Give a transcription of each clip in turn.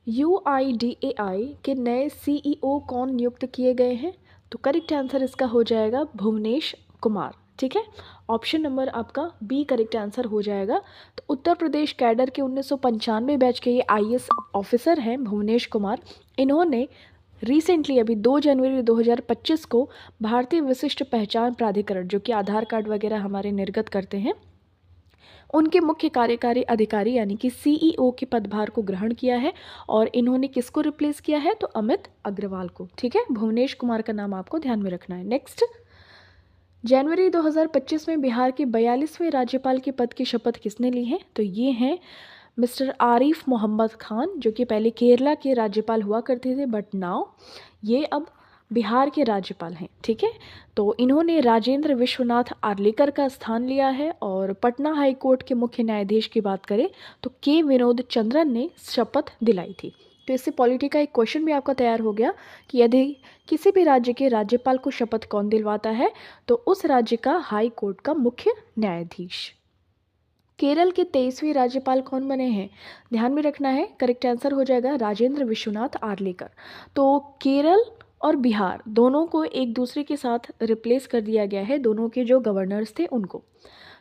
UIDAI के नए CEO कौन नियुक्त किए गए हैं? तो करेक्ट आंसर इसका हो जाएगा भुवनेश कुमार। ठीक है, ऑप्शन नंबर आपका बी करेक्ट आंसर हो जाएगा। तो उत्तर प्रदेश कैडर के 1995 बैच के ये IAS ऑफिसर हैं भुवनेश कुमार। इन्होंने रिसेंटली अभी 2 जनवरी 2025 को भारतीय विशिष्ट पहचान प्राधिकरण, जो कि आधार कार्ड वगैरह हमारे निर्गत करते हैं, उनके मुख्य कार्यकारी अधिकारी यानी कि CEO के पदभार को ग्रहण किया है। और इन्होंने किसको रिप्लेस किया है? तो अमित अग्रवाल को। ठीक है, भुवनेश कुमार का नाम आपको ध्यान में रखना है। नेक्स्ट, जनवरी 2025 में बिहार के 42वें राज्यपाल के पद की शपथ किसने ली है? तो ये हैं मिस्टर आरिफ मोहम्मद खान, जो कि पहले केरला के राज्यपाल हुआ करते थे, बट नाउ ये अब बिहार के राज्यपाल हैं। ठीक है, तो इन्होंने राजेंद्र विश्वनाथ आर्लेकर का स्थान लिया है। और पटना हाई कोर्ट के मुख्य न्यायाधीश की बात करें तो के विनोद चंद्रन ने शपथ दिलाई थी। तो इससे पॉलिटी का एक क्वेश्चन भी आपका तैयार हो गया कि यदि किसी भी राज्य के राज्यपाल को शपथ कौन दिलवाता है? तो उस राज्य का हाई कोर्ट का मुख्य न्यायाधीश। केरल के 23वें राज्यपाल कौन बने हैं? ध्यान में रखना है, करेक्ट आंसर हो जाएगा राजेंद्र विश्वनाथ आर्लेकर। तो केरल और बिहार दोनों को एक दूसरे के साथ रिप्लेस कर दिया गया है, दोनों के जो गवर्नर्स थे उनको।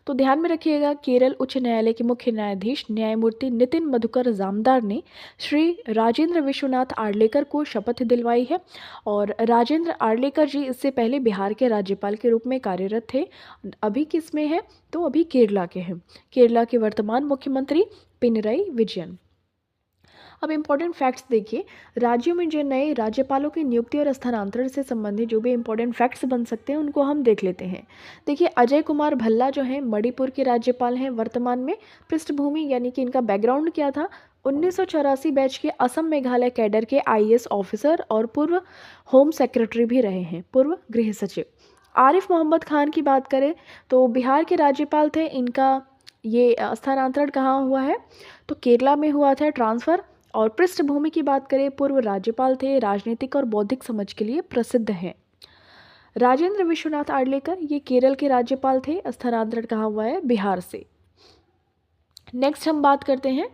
तो ध्यान में रखिएगा, केरल उच्च न्यायालय के मुख्य न्यायाधीश न्यायमूर्ति नितिन मधुकर जामदार ने श्री राजेंद्र विश्वनाथ आर्लेकर को शपथ दिलवाई है। और राजेंद्र आर्लेकर जी इससे पहले बिहार के राज्यपाल के रूप में कार्यरत थे। अभी किस में है? तो अभी केरला के हैं। केरला के वर्तमान मुख्यमंत्री पिनरई विजयन। अब इम्पोर्टेंट फैक्ट्स देखिए, राज्यों में जो नए राज्यपालों की नियुक्ति और स्थानांतरण से संबंधित जो भी इम्पोर्टेंट फैक्ट्स बन सकते हैं उनको हम देख लेते हैं। देखिए, अजय कुमार भल्ला जो हैं मणिपुर के राज्यपाल हैं वर्तमान में। पृष्ठभूमि यानी कि इनका बैकग्राउंड क्या था? 1984 बैच के असम मेघालय कैडर के IAS ऑफिसर और पूर्व होम सेक्रेटरी भी रहे हैं, पूर्व गृह सचिव। आरिफ मोहम्मद खान की बात करें तो बिहार के राज्यपाल थे। इनका ये स्थानांतरण कहाँ हुआ है? तो केरला में हुआ था ट्रांसफ़र। और पृष्ठभूमि की बात करें, पूर्व राज्यपाल थे, राजनीतिक और बौद्धिक समझ के लिए प्रसिद्ध हैं। राजेंद्र विश्वनाथ आर्लेकर ये केरल के राज्यपाल थे, स्थानांतरण कहाँ हुआ है? बिहार से। नेक्स्ट हम बात करते हैं,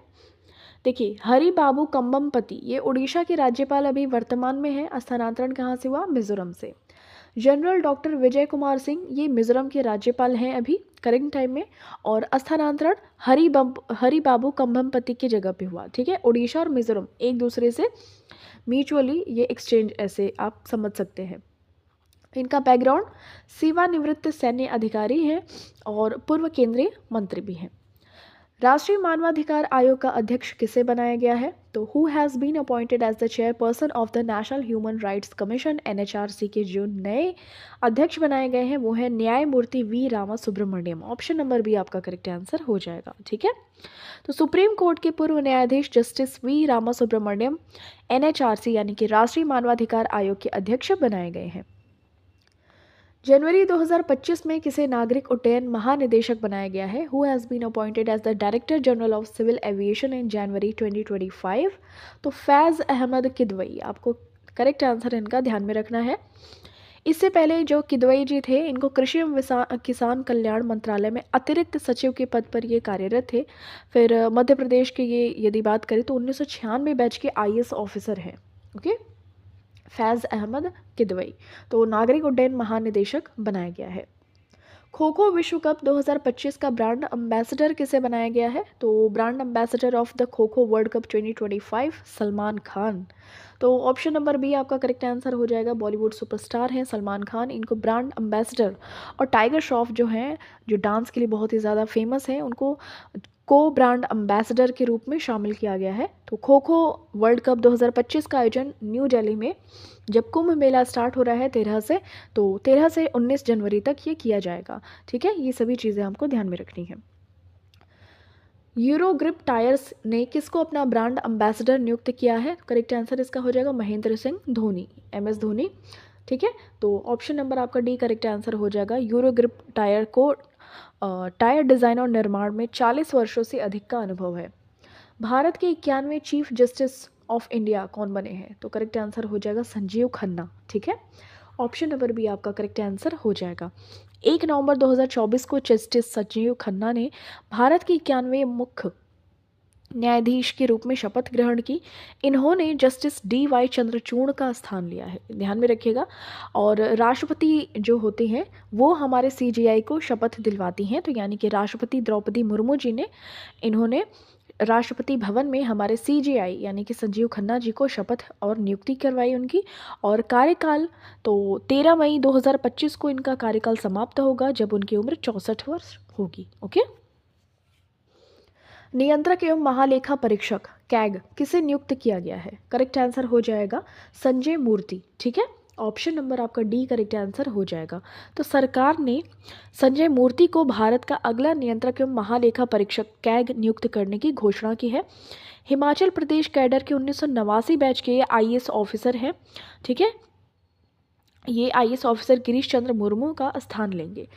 देखिए हरि बाबू कम्बमपति ये उड़ीसा के राज्यपाल अभी वर्तमान में है, स्थानांतरण कहाँ से हुआ? मिजोरम से। जनरल डॉक्टर विजय कुमार सिंह ये मिजोरम के राज्यपाल हैं अभी करेंट टाइम में। और स्थानांतरण हरि बाबू कम्बमपति की जगह पे हुआ। ठीक है, उड़ीसा और मिजोरम एक दूसरे से म्यूचुअली ये एक्सचेंज ऐसे आप समझ सकते हैं। इनका बैकग्राउंड, सेवानिवृत्त सैन्य अधिकारी हैं और पूर्व केंद्रीय मंत्री भी हैं। राष्ट्रीय मानवाधिकार आयोग का अध्यक्ष किसे बनाया गया है? तो who has been appointed as the chairperson of the national human rights commission NHRC के जो नए अध्यक्ष बनाए गए हैं वो है न्यायमूर्ति V Rama Subramaniam. Option number B आपका करेक्ट आंसर हो जाएगा। ठीक है, तो सुप्रीम कोर्ट के पूर्व न्यायाधीश justice V Rama Subramaniam NHRC यानी कि राष्ट्रीय मानवाधिकार आयोग के अध्यक्ष बनाए गए हैं। जनवरी 2025 में किसे नागरिक उड्डयन महानिदेशक बनाया गया है? Who has been appointed as the director general of civil aviation in January 2025? तो फैज़ अहमद किदवई आपको करेक्ट आंसर इनका ध्यान में रखना है। इससे पहले जो किदवई जी थे इनको कृषि एवं किसान कल्याण मंत्रालय में अतिरिक्त सचिव के पद पर ये कार्यरत थे। फिर मध्य प्रदेश के ये यदि बात करें तो 1996 बैच के IAS ऑफिसर हैं। ओके, फैज़ अहमद किदवई तो नागरिक उड्डयन महानिदेशक बनाया गया है। खो खो विश्व कप 2025 का ब्रांड एम्बेसडर किसे बनाया गया है? तो brand ambassador of the kho kho world cup 2025 Salman Khan. तो ऑप्शन नंबर बी आपका करेक्ट आंसर हो जाएगा। बॉलीवुड सुपरस्टार हैं सलमान खान, इनको ब्रांड एम्बेसडर। और टाइगर श्रॉफ जो हैं जो डांस के लिए बहुत ही ज़्यादा फेमस हैं, उनको को ब्रांड एम्बेसडर के रूप में शामिल किया गया है। तो खो खो वर्ल्ड कप 2025 का आयोजन न्यू दिल्ली में जब कुंभ मेला स्टार्ट हो रहा है 13 से, तो 13 से 19 जनवरी तक ये किया जाएगा। ठीक है, ये सभी चीज़ें हमको ध्यान में रखनी है। यूरो ग्रिप टायर्स ने किसको अपना ब्रांड एम्बेसडर नियुक्त किया है? करेक्ट आंसर इसका हो जाएगा महेंद्र सिंह धोनी, MS धोनी। ठीक है, तो ऑप्शन नंबर आपका डी करेक्ट आंसर हो जाएगा। यूरो ग्रिप टायर को टायर डिज़ाइन और निर्माण में 40 वर्षों से अधिक का अनुभव है। भारत के 91वें चीफ जस्टिस ऑफ इंडिया कौन बने हैं? तो करेक्ट आंसर हो जाएगा संजीव खन्ना। ठीक है, ऑप्शन नंबर बी आपका करेक्ट आंसर हो जाएगा। 1 नवंबर 2024 को जस्टिस संजीव खन्ना ने भारत के 91वें मुख्य न्यायाधीश के रूप में शपथ ग्रहण की। इन्होंने जस्टिस डी.वाई. चंद्रचूड़ का स्थान लिया है, ध्यान में रखिएगा। और राष्ट्रपति जो होते हैं वो हमारे सीजीआई को शपथ दिलवाती हैं, तो यानी कि राष्ट्रपति द्रौपदी मुर्मू जी ने इन्होंने राष्ट्रपति भवन में हमारे सीजीआई यानी कि संजीव खन्ना जी को शपथ और नियुक्ति करवाई उनकी। और कार्यकाल तो 13 मई 2025 को इनका कार्यकाल समाप्त होगा, जब उनकी उम्र 64 वर्ष होगी। ओके। नियंत्रक एवं महालेखा परीक्षक कैग किसे नियुक्त किया गया है? करेक्ट आंसर हो जाएगा संजय मूर्ति। ठीक है, ऑप्शन नंबर आपका डी करेक्ट आंसर हो जाएगा। तो सरकार ने संजय मूर्ति को भारत का अगला नियंत्रक एवं महालेखा परीक्षक कैग नियुक्त करने की घोषणा की है। हिमाचल प्रदेश कैडर के 1989 बैच के ये आईएएस ऑफिसर हैं। ठीक है, ये आईएएस ऑफिसर गिरीश चंद्र मुर्मू का स्थान लेंगे।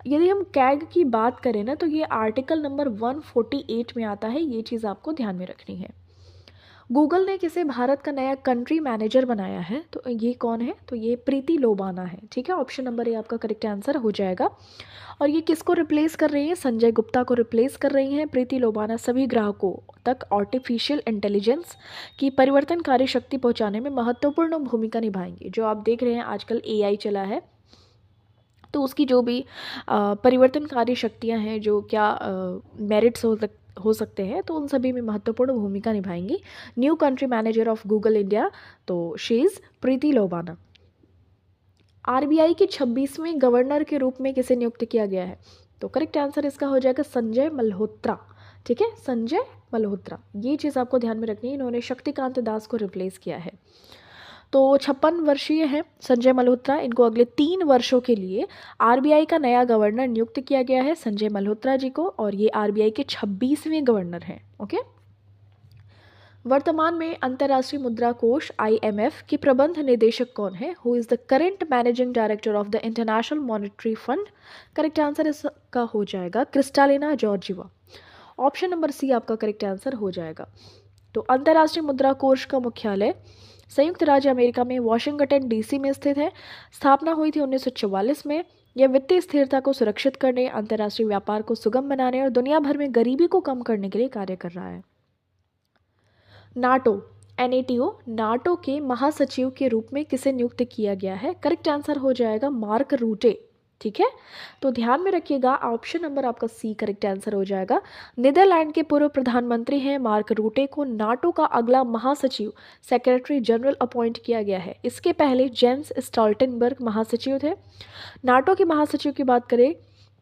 यदि हम कैग की बात करें ना, तो ये आर्टिकल नंबर 148 में आता है, ये चीज़ आपको ध्यान में रखनी है। गूगल ने किसे भारत का नया कंट्री मैनेजर बनाया है? तो ये कौन है? तो ये प्रीति लोबाना है। ठीक है, ऑप्शन नंबर ए आपका करेक्ट आंसर हो जाएगा। और ये किसको रिप्लेस कर रही हैं? संजय गुप्ता को रिप्लेस कर रही हैं। प्रीति लोबाना सभी ग्राहकों तक आर्टिफिशियल इंटेलिजेंस की परिवर्तनकारी शक्ति पहुंचाने में महत्वपूर्ण भूमिका निभाएंगी। जो आप देख रहे हैं आजकल एआई चला है, तो उसकी जो भी परिवर्तनकारी शक्तियां हैं, जो क्या मेरिट्स हो सकते हैं, तो उन सभी में महत्वपूर्ण भूमिका निभाएंगी। New country manager of Google India, तो she is Preeti Lobana. RBI के 26वें गवर्नर के रूप में किसे नियुक्त किया गया है? तो करेक्ट आंसर इसका हो जाएगा संजय मल्होत्रा। ठीक है, संजय मल्होत्रा, ये चीज़ आपको ध्यान में रखनी है। इन्होंने शक्तिकांत दास को रिप्लेस किया है। तो 56 वर्षीय हैं संजय मल्होत्रा। इनको अगले 3 वर्षों के लिए आरबीआई का नया गवर्नर नियुक्त किया गया है, संजय मल्होत्रा जी को, और ये आरबीआई के 26वें गवर्नर हैं। ओके। वर्तमान में अंतर्राष्ट्रीय मुद्रा कोष IMF के प्रबंध निदेशक कौन है? Who is the current managing director of the international monetary fund? Correct answer इसका हो जाएगा Kristalina Georgieva. Option number C आपका करेक्ट आंसर हो जाएगा। तो अंतर्राष्ट्रीय मुद्रा कोष का मुख्यालय संयुक्त राज्य अमेरिका में वाशिंगटन DC में स्थित है। स्थापना हुई थी 1944 में। यह वित्तीय स्थिरता को सुरक्षित करने, अंतर्राष्ट्रीय व्यापार को सुगम बनाने और दुनिया भर में गरीबी को कम करने के लिए कार्य कर रहा है। नाटो NATO नाटो के महासचिव के रूप में किसे नियुक्त किया गया है? करेक्ट आंसर हो जाएगा मार्क रूटे। ठीक है, तो ध्यान में रखिएगा, ऑप्शन नंबर आपका सी करेक्ट आंसर हो जाएगा। नीदरलैंड के पूर्व प्रधानमंत्री हैं मार्क रूटे को नाटो का अगला महासचिव सेक्रेटरी जनरल अपॉइंट किया गया है। इसके पहले जेंस स्टॉल्टेनबर्ग महासचिव थे। नाटो के महासचिव की बात करें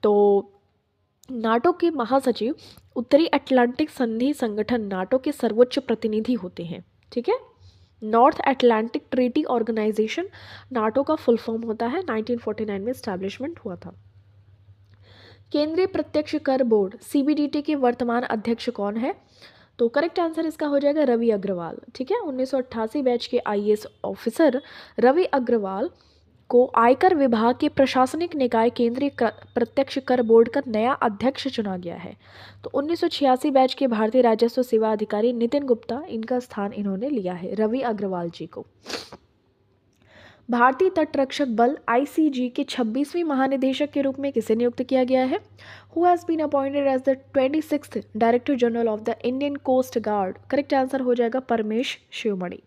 तो नाटो के महासचिव उत्तरी अटलांटिक संधि संगठन नाटो के सर्वोच्च प्रतिनिधि होते हैं। ठीक है, north atlantic treaty organisation NATO का फुल फॉर्म होता है। 1949 में एस्टैब्लिशमेंट हुआ था। केंद्रीय प्रत्यक्ष कर बोर्ड CBDT के वर्तमान अध्यक्ष कौन है? तो करेक्ट आंसर इसका हो जाएगा रवि अग्रवाल। ठीक है, 1988 बैच के IAS ऑफिसर रवि अग्रवाल को आयकर विभाग के प्रशासनिक निकाय केंद्रीय प्रत्यक्ष कर बोर्ड का नया अध्यक्ष चुना गया है। तो 1986 बैच के भारतीय राजस्व सेवा अधिकारी नितिन गुप्ता, इनका स्थान इन्होंने लिया है रवि अग्रवाल जी को। भारतीय तटरक्षक बल ICG के 26वें महानिदेशक के रूप में किसे नियुक्त किया गया है? Who has been appointed as the 26th director general of the Indian coast guard? Correct answer हो जाएगा परमेश शिवमणि।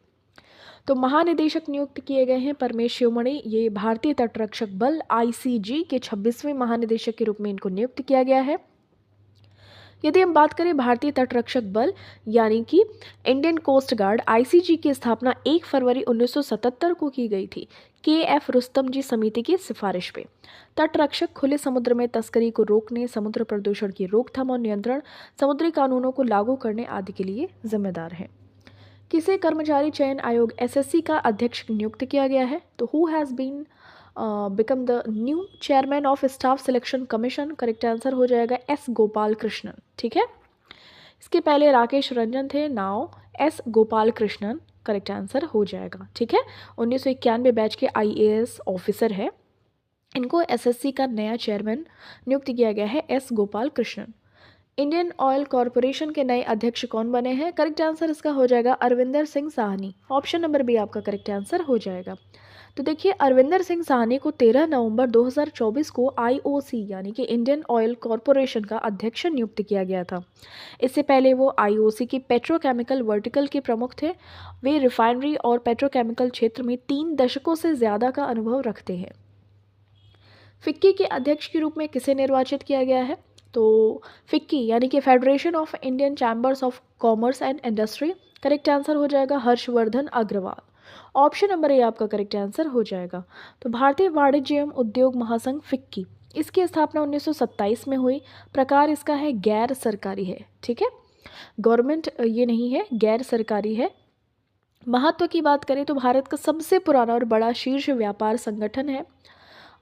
तो महानिदेशक नियुक्त किए गए हैं परमेश शिवमणि। ये भारतीय तटरक्षक बल ICG के 26वें महानिदेशक के रूप में इनको नियुक्त किया गया है। यदि हम बात करें भारतीय तटरक्षक बल यानी कि इंडियन कोस्ट गार्ड ICG की स्थापना 1 फरवरी 1977 को की गई थी KF रुस्तम जी समिति की सिफारिश पे। तटरक्षक खुले समुद्र में तस्करी को रोकने, समुद्र प्रदूषण की रोकथाम और नियंत्रण, समुद्री कानूनों को लागू करने आदि के लिए जिम्मेदार है। किसे कर्मचारी चयन आयोग SSC का अध्यक्ष नियुक्त किया गया है? तो who has been become the new chairman of staff selection commission? Correct answer हो जाएगा S गोपाल कृष्णन। ठीक है, इसके पहले राकेश रंजन थे, now S Gopal Krishnan correct answer हो जाएगा। ठीक है, 1991 बैच के IAS ऑफिसर है। इनको SSC का नया चेयरमैन नियुक्त किया गया है S Gopal Krishnan. Indian oil corporation के नए अध्यक्ष कौन बने हैं? करेक्ट आंसर इसका हो जाएगा Arvinder Singh Sahni. Option number B आपका करेक्ट आंसर हो जाएगा। तो देखिए अरविंदर सिंह साहनी को 13 नवंबर 2024 को आईओसी यानी कि इंडियन ऑयल कॉरपोरेशन का अध्यक्ष नियुक्त किया गया था। इससे पहले वो आईओसी की पेट्रोकेमिकल वर्टिकल के प्रमुख थे। वे रिफाइनरी और पेट्रोकेमिकल क्षेत्र में 3 दशकों से ज़्यादा का अनुभव रखते हैं। फिक्की के अध्यक्ष के रूप में किसे निर्वाचित किया गया है? तो फिक्की यानी कि federation of Indian chambers of commerce and industry, correct answer हो जाएगा Harshvardhan Agarwal. Option number A आपका करेक्ट आंसर हो जाएगा। तो भारतीय वाणिज्य एवं उद्योग महासंघ फिक्की, इसकी स्थापना 1927 में हुई। प्रकार इसका है गैर सरकारी है, ठीक है, गवर्नमेंट ये नहीं है, गैर सरकारी है। महत्व की बात करें तो भारत का सबसे पुराना और बड़ा शीर्ष व्यापार संगठन है।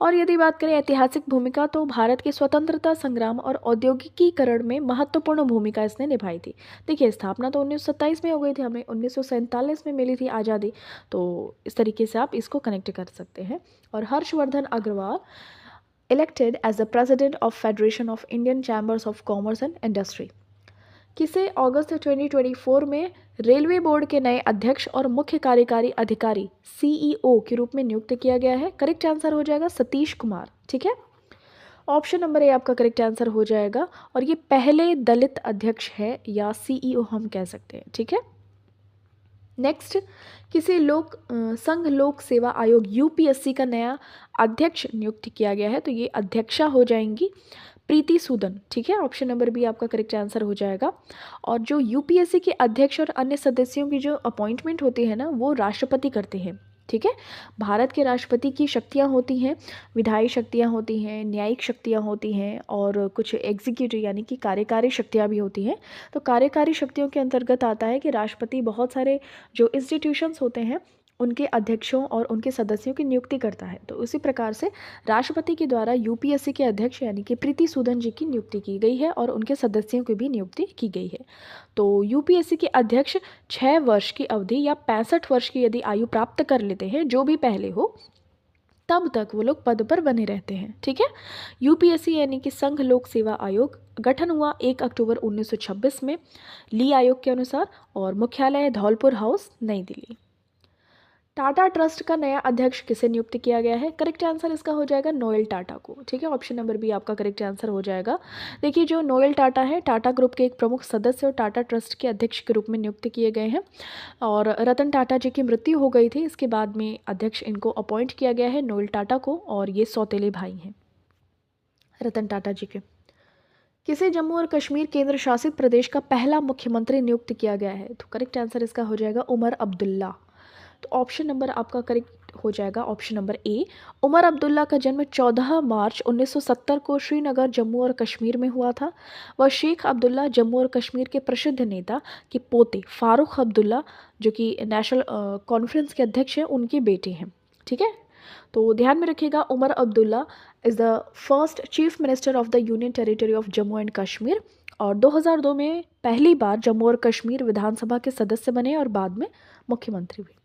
और यदि बात करें ऐतिहासिक भूमिका, तो भारत के स्वतंत्रता संग्राम और औद्योगिकीकरण में महत्वपूर्ण भूमिका इसने निभाई थी। देखिए स्थापना तो 1927 में हो गई थी, हमें 1947 में मिली थी आज़ादी, तो इस तरीके से आप इसको कनेक्ट कर सकते हैं। और Harshvardhan Agarwal elected as the president of federation of Indian chambers of commerce and industry. किसे अगस्त 2024 में रेलवे बोर्ड के नए अध्यक्ष और मुख्य कार्यकारी अधिकारी सीईओ के रूप में नियुक्त किया गया है? करेक्ट आंसर हो जाएगा सतीश कुमार, ठीक है। ऑप्शन नंबर ए आपका करेक्ट आंसर हो जाएगा। और ये पहले दलित अध्यक्ष है या सीईओ हम कह सकते हैं, ठीक है। नेक्स्ट, किसी संघ लोक सेवा आयोग यूपीएससी का नया अध्यक्ष नियुक्त किया गया है, तो ये अध्यक्षा हो जाएंगी प्रीति सूदन, ठीक है। ऑप्शन नंबर बी आपका करेक्ट आंसर हो जाएगा। और जो यूपीएससी के अध्यक्ष और अन्य सदस्यों की जो अपॉइंटमेंट होती है ना, वो राष्ट्रपति करते हैं, ठीक है। भारत के राष्ट्रपति की शक्तियाँ होती हैं, विधायी शक्तियाँ होती हैं, न्यायिक शक्तियाँ होती हैं और कुछ एग्जीक्यूटिव यानी कि कार्यकारी शक्तियाँ भी होती हैं। तो कार्यकारी शक्तियों के अंतर्गत आता है कि राष्ट्रपति बहुत सारे जो इंस्टीट्यूशंस होते हैं उनके अध्यक्षों और उनके सदस्यों की नियुक्ति करता है। तो उसी प्रकार से राष्ट्रपति के द्वारा यूपीएससी के अध्यक्ष यानी कि प्रीति सूदन जी की नियुक्ति की गई है और उनके सदस्यों की भी नियुक्ति की गई है। तो यूपीएससी के अध्यक्ष 6 वर्ष की अवधि या 65 वर्ष की यदि आयु प्राप्त कर लेते हैं, जो भी पहले हो, तब तक वो लोग पद पर बने रहते हैं, ठीक है। यूपीएससी यानी कि संघ लोक सेवा आयोग गठन हुआ 1 अक्टूबर 1926 में ली आयोग के अनुसार और मुख्यालय धौलपुर हाउस, नई दिल्ली। टाटा ट्रस्ट का नया अध्यक्ष किसे नियुक्त किया गया है? करेक्ट आंसर इसका हो जाएगा नोएल टाटा को, ठीक है। ऑप्शन नंबर बी आपका करेक्ट आंसर हो जाएगा। देखिए जो नोएल टाटा है, टाटा ग्रुप के एक प्रमुख सदस्य और टाटा ट्रस्ट के अध्यक्ष के रूप में नियुक्त किए गए हैं। और रतन टाटा जी की मृत्यु हो गई थी, इसके बाद में अध्यक्ष इनको अपॉइंट किया गया है नोएल टाटा को, और ये सौतेले भाई हैं रतन टाटा जी के। किसे जम्मू और कश्मीर केंद्र शासित प्रदेश का पहला मुख्यमंत्री नियुक्त किया गया है? तो करेक्ट आंसर इसका हो जाएगा उमर अब्दुल्ला। तो ऑप्शन नंबर आपका करेक्ट हो जाएगा option number A. Omar Abdullah का जन्म 14 मार्च 1970 को श्रीनगर जम्मू और कश्मीर में हुआ था। वह शेख अब्दुल्ला जम्मू और कश्मीर के प्रसिद्ध नेता के पोते फारूक अब्दुल्ला, जो कि नेशनल कॉन्फ्रेंस के अध्यक्ष हैं, उनके बेटे हैं, ठीक है। तो ध्यान में रखिएगा, Omar Abdullah is the first chief minister of the union territory of Jammu and Kashmir और 2002 में पहली बार जम्मू और कश्मीर विधानसभा के सदस्य बने और बाद में मुख्यमंत्री हुए।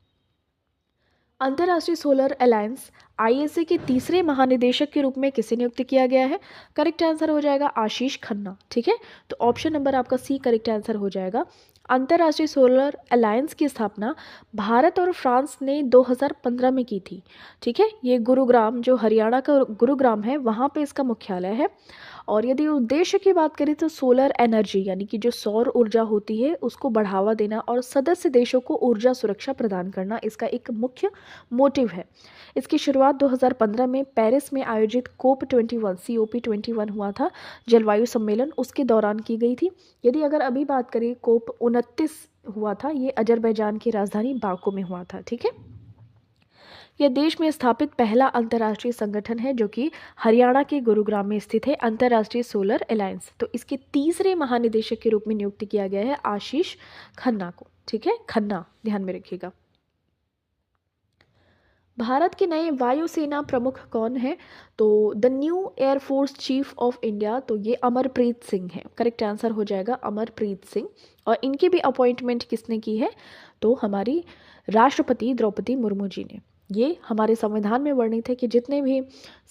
अंतर्राष्ट्रीय सोलर अलायंस आईएसए के तीसरे महानिदेशक के रूप में किसे नियुक्त किया गया है? करेक्ट आंसर हो जाएगा आशीष खन्ना, ठीक है। तो ऑप्शन नंबर आपका सी करेक्ट आंसर हो जाएगा। अंतर्राष्ट्रीय सोलर अलायंस की स्थापना भारत और फ्रांस ने 2015 में की थी, ठीक है। ये गुरुग्राम, जो हरियाणा का गुरुग्राम है, वहाँ पे इसका मुख्यालय है। और यदि उद्देश्य की बात करें तो सोलर एनर्जी यानी कि जो सौर ऊर्जा होती है उसको बढ़ावा देना और सदस्य देशों को ऊर्जा सुरक्षा प्रदान करना इसका एक मुख्य मोटिव है। इसकी शुरुआत 2015 में पेरिस में आयोजित COP21 हुआ था, जलवायु सम्मेलन, उसके दौरान की गई थी। यदि अगर अभी बात करें COP29 हुआ था, ये अजरबैजान की राजधानी बाकू में हुआ था, ठीक है। यह देश में स्थापित पहला अंतर्राष्ट्रीय संगठन है जो कि हरियाणा के गुरुग्राम में स्थित है, अंतर्राष्ट्रीय सोलर अलायंस। तो इसके तीसरे महानिदेशक के रूप में नियुक्त किया गया है आशीष खन्ना को, ठीक है, खन्ना, ध्यान में रखिएगा। भारत के नए वायुसेना प्रमुख कौन है? तो the new air force chief of India, तो ये अमरप्रीत सिंह है, करेक्ट आंसर हो जाएगा अमरप्रीत सिंह। और इनकी भी अपॉइंटमेंट किसने की है? तो हमारी राष्ट्रपति द्रौपदी मुर्मू जी ने। ये हमारे संविधान में वर्णित है कि जितने भी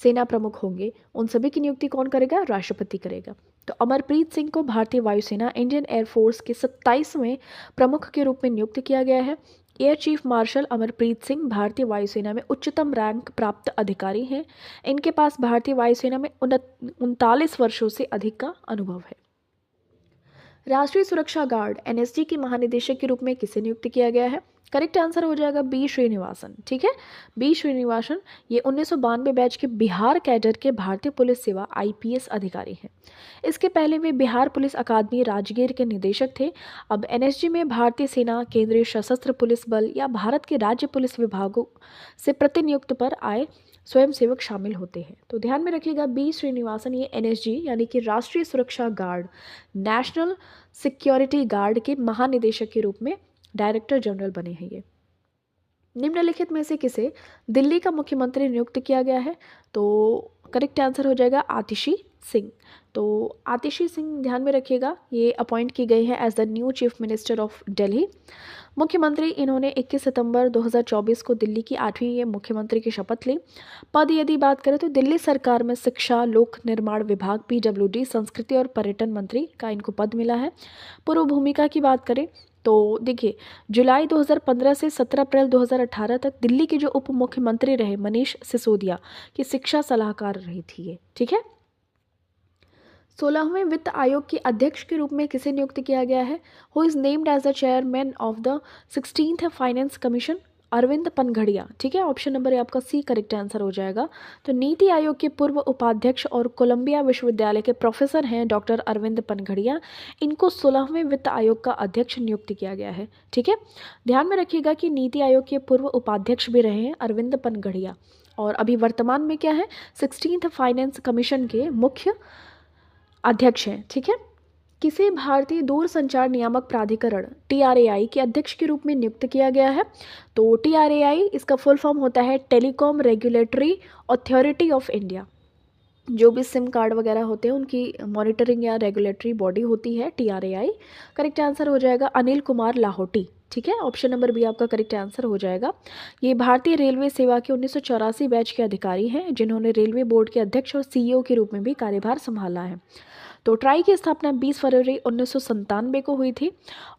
सेना प्रमुख होंगे उन सभी की नियुक्ति कौन करेगा? राष्ट्रपति करेगा। तो अमरप्रीत सिंह को भारतीय वायुसेना इंडियन एयरफोर्स के 27वें प्रमुख के रूप में नियुक्त किया गया है। Air chief marshal Amarpreet Singh भारतीय वायुसेना में उच्चतम रैंक प्राप्त अधिकारी हैं। इनके पास भारतीय वायुसेना में 39 वर्षों से अधिक का अनुभव है। राष्ट्रीय सुरक्षा गार्ड एनएसजी के महानिदेशक के रूप में किसे नियुक्त किया गया है? करेक्ट आंसर हो जाएगा बी श्रीनिवासन। ठीक है, बी श्रीनिवासन ये 1992 बैच के बिहार कैडर के भारतीय पुलिस सेवा आईपीएस अधिकारी हैं। इसके पहले वे बिहार पुलिस अकादमी राजगीर के निदेशक थे। अब एनएसजी में भारतीय सेना, केंद्रीय सशस्त्र पुलिस बल या भारत के राज्य पुलिस विभागों से प्रतिनियुक्त पर आए स्वयंसेवक शामिल होते हैं। तो ध्यान में रखिएगा बी श्रीनिवासन ये एनएसजी यानी कि राष्ट्रीय सुरक्षा गार्ड, नेशनल सिक्योरिटी गार्ड के महानिदेशक के रूप में डायरेक्टर जनरल बने हैं। ये निम्नलिखित में से किसे दिल्ली का मुख्यमंत्री नियुक्त किया गया है? तो करेक्ट आंसर हो जाएगा आतिशी सिंह। तो आतिशी सिंह ध्यान में रखिएगा ये अपॉइंट की गई है as the new chief minister of Delhi. मुख्यमंत्री इन्होंने 21 सितंबर 2024 को दिल्ली की 8वीं ये मुख्यमंत्री की शपथ ली। पद यदि बात करें तो दिल्ली सरकार में शिक्षा, लोक निर्माण विभाग, पीडब्ल्यूडी, संस्कृति और पर्यटन मंत्री का इनको पद मिला है। पूर्व भूमिका की बात करें तो देखिए जुलाई 2015 से 17 अप्रैल 2018 तक दिल्ली के जो उप मुख्यमंत्री रहे मनीष सिसोदिया की शिक्षा सलाहकार रही थी ये। ठीक है, 16वें वित्त आयोग के अध्यक्ष के रूप में किसे नियुक्त किया गया है? Who is named as the chairman of the 16th finance commission? Arvind Panagariya. ठीक है, ऑप्शन नंबर आपका सी करेक्ट आंसर हो जाएगा। तो नीति आयोग के पूर्व उपाध्यक्ष और कोलंबिया विश्वविद्यालय के प्रोफेसर हैं डॉक्टर अरविंद पनघड़िया। इनको 16वें वित्त आयोग का अध्यक्ष नियुक्त किया गया है। ठीक है, ध्यान में रखिएगा कि नीति आयोग के पूर्व उपाध्यक्ष भी रहे हैं अरविंद पनघड़िया और अभी वर्तमान में क्या है 16th फाइनेंस कमीशन के मुख्य अध्यक्ष हैं। ठीक है, किसे भारतीय दूरसंचार नियामक प्राधिकरण TRAI के अध्यक्ष के रूप में नियुक्त किया गया है? तो TRAI इसका फुल फॉर्म होता है telecom regulatory authority of India. जो भी सिम कार्ड वगैरह होते हैं उनकी मॉनिटरिंग या रेगुलेटरी बॉडी होती है TRAI। करेक्ट आंसर हो जाएगा अनिल कुमार लाहौटी। ठीक है, ऑप्शन नंबर बी आपका करेक्ट आंसर हो जाएगा। ये भारतीय रेलवे सेवा के 1984 बैच के अधिकारी हैं जिन्होंने रेलवे बोर्ड के अध्यक्ष और CEO के रूप में भी कार्यभार संभाला है। तो ट्राई की स्थापना 20 फरवरी 1997 को हुई थी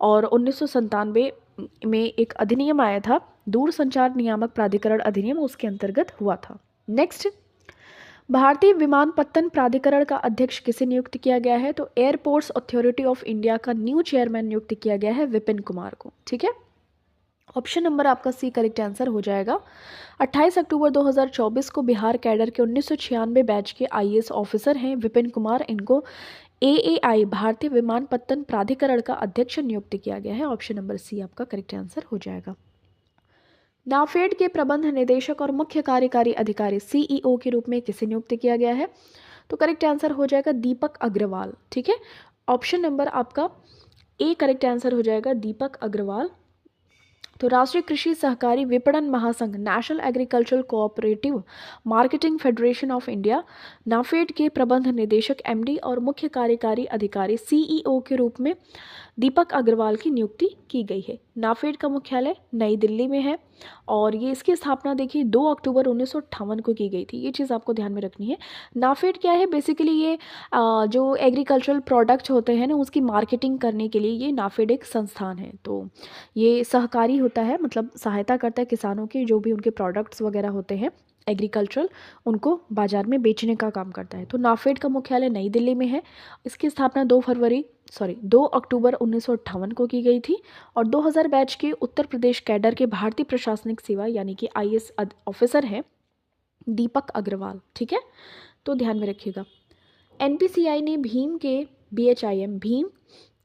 और 1997 में एक अधिनियम आया था दूरसंचार नियामक प्राधिकरण अधिनियम, उसके अंतर्गत हुआ था। नेक्स्ट, भारतीय विमानपत्तन प्राधिकरण का अध्यक्ष किसे नियुक्त किया गया है? तो एयरपोर्ट्स अथॉरिटी ऑफ इंडिया का न्यू चेयरमैन नियुक्त किया गया है विपिन कुमार को। ठीक है, ऑप्शन नंबर आपका सी करेक्ट आंसर हो जाएगा। 28 अक्टूबर 2024 को बिहार कैडर के 1996 बैच के IAS ऑफिसर हैं विपिन कुमार। इनको AAI भारतीय विमानपत्तन प्राधिकरण का अध्यक्ष नियुक्त किया गया है। ऑप्शन नंबर सी आपका करेक्ट आंसर हो जाएगा। नाफेड के प्रबंध निदेशक और मुख्य कार्यकारी अधिकारी CEO के रूप में किसे नियुक्त किया गया है? तो करेक्ट आंसर हो जाएगा दीपक अग्रवाल। ठीक है, ऑप्शन नंबर आपका ए करेक्ट आंसर हो जाएगा दीपक अग्रवाल। तो राष्ट्रीय कृषि सहकारी विपणन महासंघ national agricultural cooperative marketing federation of India NAFED के प्रबंध निदेशक MD और मुख्य कार्यकारी अधिकारी CEO के रूप में दीपक अग्रवाल की नियुक्ति की गई है। नाफेड का मुख्यालय नई दिल्ली में है और ये इसकी स्थापना देखिए 2 अक्टूबर 1958 को की गई थी। ये चीज़ आपको ध्यान में रखनी है। नाफेड क्या है बेसिकली ये जो एग्रीकल्चरल प्रोडक्ट्स होते हैं ना उसकी मार्केटिंग करने के लिए ये नाफेड एक संस्थान है। तो ये सहकारी होता है, मतलब सहायता करता है किसानों की जो भी उनके प्रोडक्ट्स वगैरह होते हैं एग्रीकल्चरल उनको बाजार में बेचने का काम करता है। तो नाफेड का मुख्यालय नई दिल्ली में है। इसकी स्थापना 2 अक्टूबर 1958 को की गई थी और 2000 बैच के उत्तर प्रदेश कैडर के भारतीय प्रशासनिक सेवा यानी कि IAS ऑफिसर हैं दीपक अग्रवाल। ठीक है, तो ध्यान में रखिएगा। NPCI ने भीम के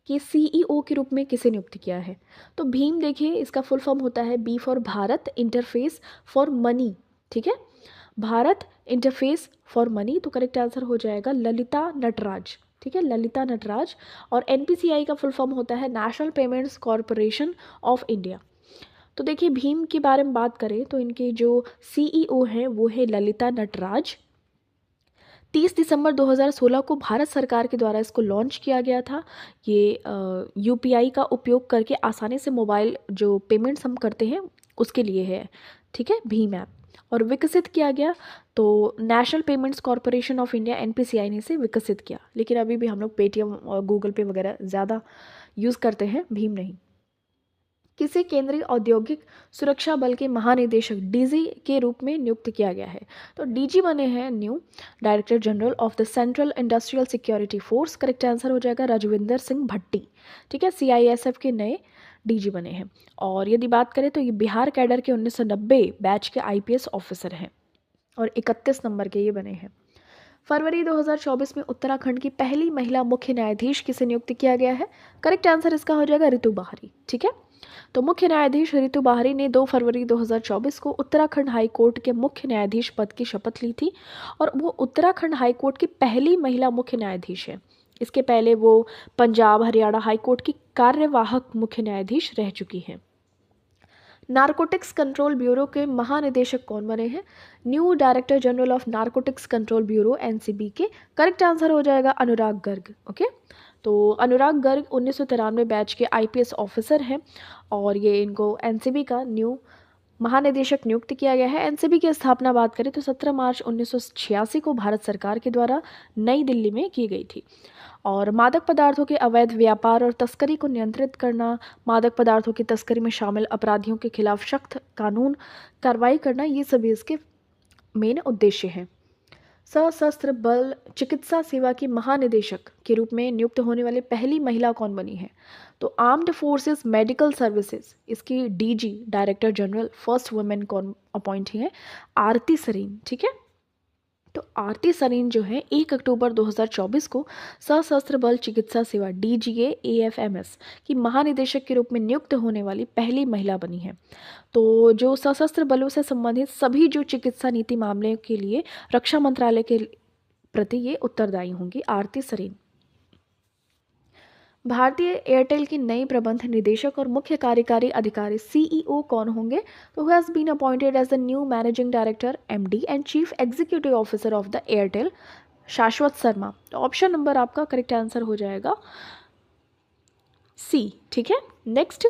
CEO के रूप में किसे नियुक्त किया है? तो भीम देखिए इसका फुल फॉर्म होता है B for Bharat interface for money. ठीक है, भारत इंटरफेस फॉर मनी। तो करेक्ट आंसर हो जाएगा ललिता नटराज। ठीक है, ललिता नटराज। और NPCI का फुल फॉर्म होता है national payments corporation of India. तो देखिए भीम के बारे में बात करें तो इनके जो CEO हैं वो है ललिता नटराज। 30 दिसंबर 2016 को भारत सरकार के द्वारा इसको लॉन्च किया गया था। ये UPI का उपयोग करके आसानी से मोबाइल जो पेमेंट्स हम करते हैं उसके लिए है। ठीक है, भीम ऐप और विकसित किया गया तो national payments corporation of India NPCI ने इसे विकसित किया। लेकिन अभी भी हम लोग पेटीएम और गूगल पे वगैरह ज़्यादा यूज़ करते हैं, भीम नहीं। किसे केंद्रीय औद्योगिक सुरक्षा बल के महानिदेशक डीजी के रूप में नियुक्त किया गया है? तो डीजी बने हैं new director general of the central industrial security force. Correct answer हो जाएगा राजविंदर सिंह भट्टी। ठीक है, सीआईएसएफ के नए डीजी बने हैं। और यदि बात करें तो ये बिहार कैडर के 1990 बैच के आईपीएस ऑफिसर हैं और 31 नंबर के ये बने हैं। फरवरी 2024 में उत्तराखंड की पहली महिला मुख्य न्यायाधीश किसे नियुक्त किया गया है? करेक्ट आंसर इसका हो जाएगा ऋतु बाहरी। ठीक है, तो मुख्य न्यायाधीश ऋतु बाहरी ने 2 फरवरी 2024 को उत्तराखंड हाई कोर्ट के मुख्य न्यायाधीश पद की शपथ ली थी और वो उत्तराखंड हाई कोर्ट की पहली महिला मुख्य न्यायाधीश है। इसके पहले वो पंजाब हरियाणा हाई कोर्ट की कार्यवाहक मुख्य न्यायाधीश रह चुकी हैं। नारकोटिक्स कंट्रोल ब्यूरो के महानिदेशक कौन बने हैं? New director general of narcotics control bureau NCB के। करेक्ट आंसर हो जाएगा अनुराग गर्ग। ओके, तो अनुराग गर्ग 1993 बैच के आईपीएस ऑफिसर हैं और ये इनको एनसीबी का न्यू महानिदेशक नियुक्त किया गया है। एनसीबी की स्थापना बात करें तो 17 मार्च 1986 को भारत सरकार के द्वारा नई दिल्ली में की गई थी। और मादक पदार्थों के अवैध व्यापार और तस्करी को नियंत्रित करना, मादक पदार्थों की तस्करी में शामिल अपराधियों के खिलाफ सख्त कानून कार्रवाई करना, ये सभी इसके मेन उद्देश्य हैं। सशस्त्र बल चिकित्सा सेवा की महानिदेशक के रूप में नियुक्त होने वाली पहली महिला कौन बनी है? तो आर्म्ड फोर्सेस मेडिकल सर्विसेज इसकी DG director general first women कौन अपॉइंट है? आरती सरीन। ठीक है, तो आरती सरीन जो है 1 अक्टूबर 2024 को सशस्त्र बल चिकित्सा सेवा डीजीए एएफएमएस की महानिदेशक के रूप में नियुक्त होने वाली पहली महिला बनी है। तो जो सशस्त्र बलों से संबंधित सभी जो चिकित्सा नीति मामले के लिए रक्षा मंत्रालय के प्रति ये उत्तरदायी होंगी आरती सरीन। भारतीय एयरटेल की नई प्रबंध निदेशक और मुख्य कार्यकारी अधिकारी सीईओ कौन होंगे? तो who has been appointed as the new managing director MD and chief executive officer of the Airtel Shashwat Sharma. तो ऑप्शन नंबर आपका करेक्ट आंसर हो जाएगा सी। ठीक है, नेक्स्ट,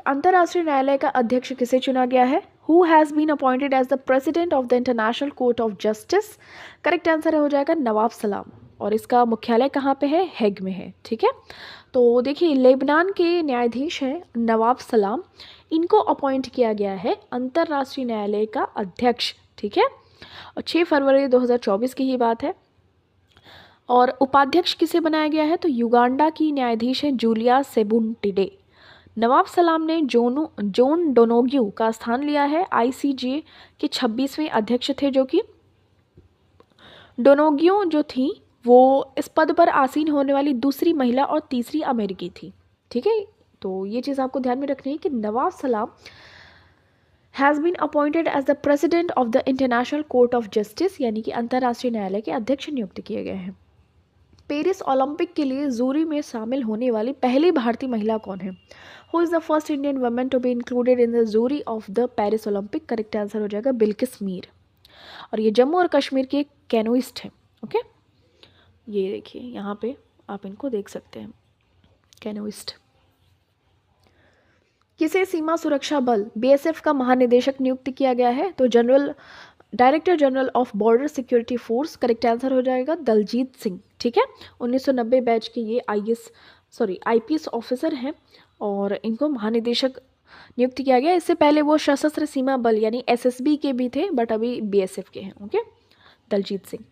अंतर्राष्ट्रीय न्यायालय का अध्यक्ष किसे चुना गया है? Who has been appointed as the president of the international court of justice. Correct answer हो जाएगा नवाब सलाम और इसका मुख्यालय कहाँ पे है? हेग में है। ठीक है, तो देखिए लेबनान के न्यायाधीश हैं नवाब सलाम, इनको अपॉइंट किया गया है अंतर्राष्ट्रीय न्यायालय का अध्यक्ष। ठीक है, और 6 फरवरी 2024 की ही बात है। और उपाध्यक्ष किसे बनाया गया है? तो युगांडा की न्यायाधीश है जूलिया सेबुनटिडे। नवाब सलाम ने जोन डोनोग्यू का स्थान लिया है। आईसीजे के 26वें अध्यक्ष थे, जो कि डोनोग्यू जो थी वो इस पद पर आसीन होने वाली दूसरी महिला और तीसरी अमेरिकी थी। ठीक है, तो ये चीज़ आपको ध्यान में रखनी है कि Nawaf Salam has been appointed as the president of the international court of justice, यानी कि अंतर्राष्ट्रीय न्यायालय के अध्यक्ष नियुक्त किए गए हैं। पेरिस ओलंपिक के लिए जूरी में शामिल होने वाली पहली भारतीय महिला कौन है? Who is the first Indian women to be included in the jury of the Paris Olympic. Correct answer हो जाएगा बिल्किस मीर और ये जम्मू और कश्मीर के कैनोइस्ट हैं। ओके, ये देखिए यहाँ पे आप इनको देख सकते हैं, कैनोइस्ट। किसे सीमा सुरक्षा बल बीएसएफ का महानिदेशक नियुक्त किया गया है? तो director general of border security force. Correct answer हो जाएगा दलजीत सिंह। ठीक है, 1990 बैच के ये आईपीएस ऑफिसर हैं और इनको महानिदेशक नियुक्त किया गया। इससे पहले वो सशस्त्र सीमा बल यानी एसएसबी के भी थे, बट अभी बीएसएफ के हैं। ओके, दलजीत सिंह।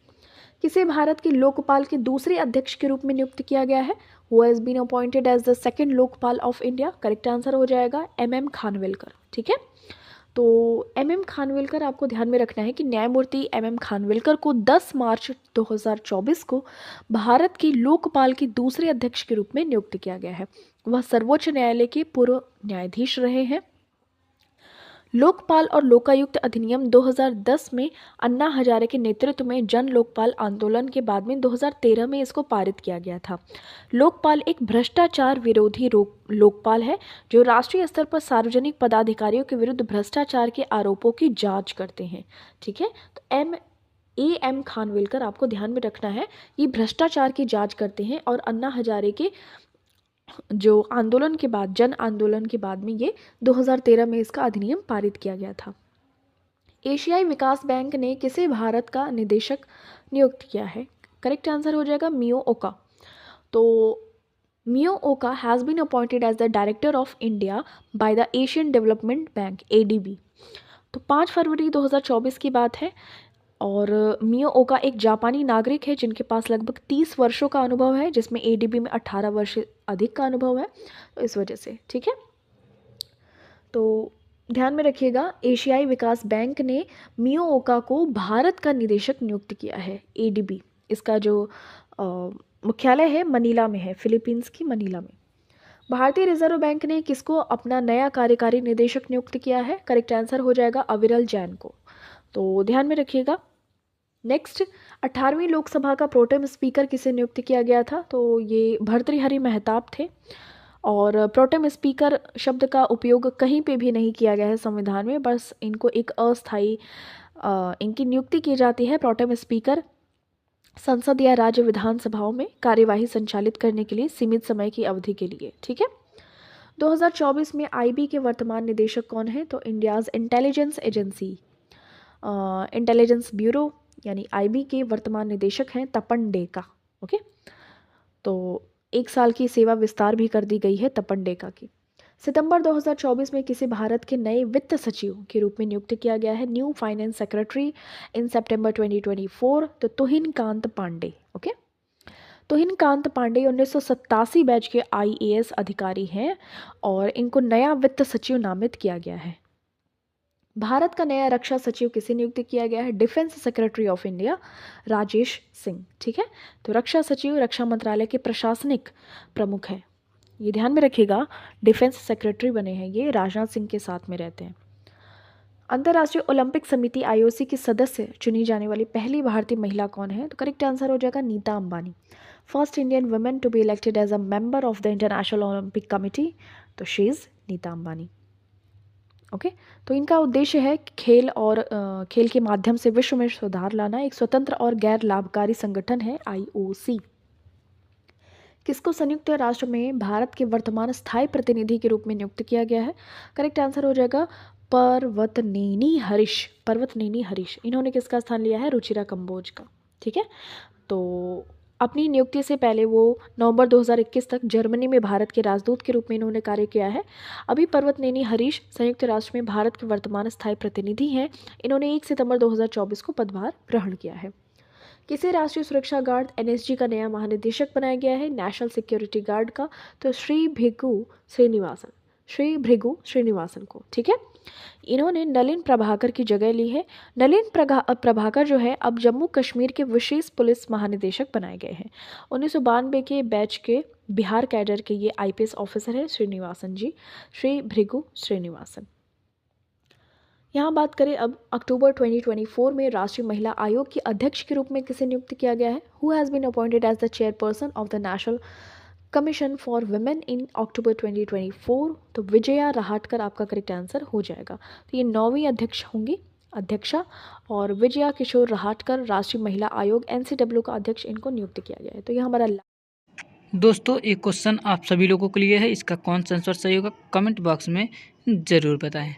किसे भारत के लोकपाल के दूसरे अध्यक्ष के रूप में नियुक्त किया गया है? Who has been appointed as the second Lokpal of India. Correct answer हो जाएगा एमएम खानविलकर। ठीक है, तो एमएम खानविलकर आपको ध्यान में रखना है कि न्यायमूर्ति एमएम खानविलकर को 10 मार्च 2024 को भारत के लोकपाल के दूसरे अध्यक्ष के रूप में नियुक्त किया गया है। वह सर्वोच्च न्यायालय के पूर्व न्यायाधीश रहे हैं। लोकपाल और लोकायुक्त अधिनियम 2010 में अन्ना हजारे के नेतृत्व में जन लोकपाल आंदोलन के बाद में 2013 में इसको पारित किया गया था। लोकपाल एक भ्रष्टाचार विरोधी लोकपाल है जो राष्ट्रीय स्तर पर सार्वजनिक पदाधिकारियों के विरुद्ध भ्रष्टाचार के आरोपों की जांच करते हैं। ठीक है, तो एम खानविलकर आपको ध्यान में रखना है, ये भ्रष्टाचार की जांच करते हैं और अन्ना हजारे के जो आंदोलन के बाद जन आंदोलन के बाद में ये 2013 में इसका अधिनियम पारित किया गया था। एशियाई विकास बैंक ने किसे भारत का निदेशक नियुक्त किया है? करेक्ट आंसर हो जाएगा मियो ओका। तो Mio Oka has been appointed as the director of India by the Asian development bank ADB। तो 5 फरवरी 2024 की बात है और मियो ओका एक जापानी नागरिक है जिनके पास लगभग 30 वर्षों का अनुभव है, जिसमें ADB में 18 वर्ष अधिक का अनुभव है, तो इस वजह से। ठीक है, तो ध्यान में रखिएगा, एशियाई विकास बैंक ने मियो ओका को भारत का निदेशक नियुक्त किया है। ADB इसका जो मुख्यालय है मनीला में है, फिलीपींस की मनीला में। भारतीय रिजर्व बैंक ने किसको अपना नया कार्यकारी निदेशक नियुक्त किया है? करेक्ट आंसर हो जाएगा अविरल जैन को, तो ध्यान में रखिएगा। नेक्स्ट, 18वीं लोकसभा का प्रोटेम स्पीकर किसे नियुक्त किया गया था? तो ये भर्तृहरि महताब थे। और प्रोटेम स्पीकर शब्द का उपयोग कहीं पे भी नहीं किया गया है संविधान में, बस इनको एक अस्थायी इनकी नियुक्ति की जाती है। प्रोटेम स्पीकर संसद या राज्य विधानसभाओं में कार्यवाही संचालित करने के लिए सीमित समय की अवधि के लिए। ठीक है, 2024 में IB के वर्तमान निदेशक कौन है? तो India's intelligence agency, intelligence bureau यानी IB के वर्तमान निदेशक हैं तपन डेका। ओके, तो 1 साल की सेवा विस्तार भी कर दी गई है तपन डेका की। सितंबर 2024 में किसी भारत के नए वित्त सचिव के रूप में नियुक्त किया गया है, न्यू फाइनेंस सेक्रेटरी इन सितंबर 2024, तो तुहिन कांत पांडे। ओके, तुहिन कांत पांडे 1987 बैच के IAS अधिकारी हैं और इनको नया वित्त सचिव नामित किया गया है। भारत का नया रक्षा सचिव किसे नियुक्त किया गया है? Defence secretary of India Rajesh Singh. ठीक है, तो रक्षा सचिव रक्षा मंत्रालय के प्रशासनिक प्रमुख हैं, ये ध्यान में रखिएगा। डिफेंस सेक्रेटरी बने हैं ये, राजनाथ सिंह के साथ में रहते हैं। अंतर्राष्ट्रीय ओलंपिक समिति IOC की सदस्य चुनी जाने वाली पहली भारतीय महिला कौन है? तो करेक्ट आंसर हो जाएगा Nita Ambani, first Indian women to be elected as a member of the international Olympic committee, तो she is Nita Ambani. Okay, तो इनका उद्देश्य है खेल और खेल के माध्यम से विश्व में सुधार लाना। एक स्वतंत्र और गैर लाभकारी संगठन है IOC। किसको संयुक्त राष्ट्र में भारत के वर्तमान स्थायी प्रतिनिधि के रूप में नियुक्त किया गया है? करेक्ट आंसर हो जाएगा पर्वतनेनी हरीश, पर्वतनेनी हरीश। इन्होंने किसका स्थान लिया है? रुचिरा कंबोज का। ठीक है, तो अपनी नियुक्ति से पहले वो नवंबर 2021 तक जर्मनी में भारत के राजदूत के रूप में इन्होंने कार्य किया है। अभी पर्वतनेनी हरीश संयुक्त राष्ट्र में भारत के वर्तमान स्थायी प्रतिनिधि हैं। इन्होंने 1 सितंबर 2024 को पदभार ग्रहण किया है। किसे राष्ट्रीय सुरक्षा गार्ड NSG का नया महानिदेशक बनाया गया है? नेशनल सिक्योरिटी गार्ड का, तो श्री भृगु श्रीनिवासन को। ठीक है, इन्होंने नलिन प्रभाकर की जगह ली है। नलिन प्रभाकर जो है अब जम्मू कश्मीर के विशेष पुलिस महानिदेशक बनाए गए हैं। 1992 के बैच के बिहार कैडर के ये IPS ऑफिसर है श्रीनिवासन जी, श्री भृगु श्रीनिवासन। यहाँ बात करें अब अक्टूबर 2024 में राष्ट्रीय महिला आयोग की अध्यक्ष के रूप में किसे नियुक्त किया गया है? Who has been appointed as the chairperson of the national commission for women in October 2024, तो विजया रहाटकर आपका करेक्ट आंसर हो जाएगा। तो ये 9वीं अध्यक्ष होंगी, अध्यक्षा, और विजया किशोर रहाटकर राष्ट्रीय महिला आयोग NCW का अध्यक्ष इनको नियुक्त किया गया है। तो ये हमारा दोस्तों एक क्वेश्चन आप सभी लोगों के लिए है, इसका कौन सा आंसर सही होगा कमेंट बॉक्स में ज़रूर बताएं।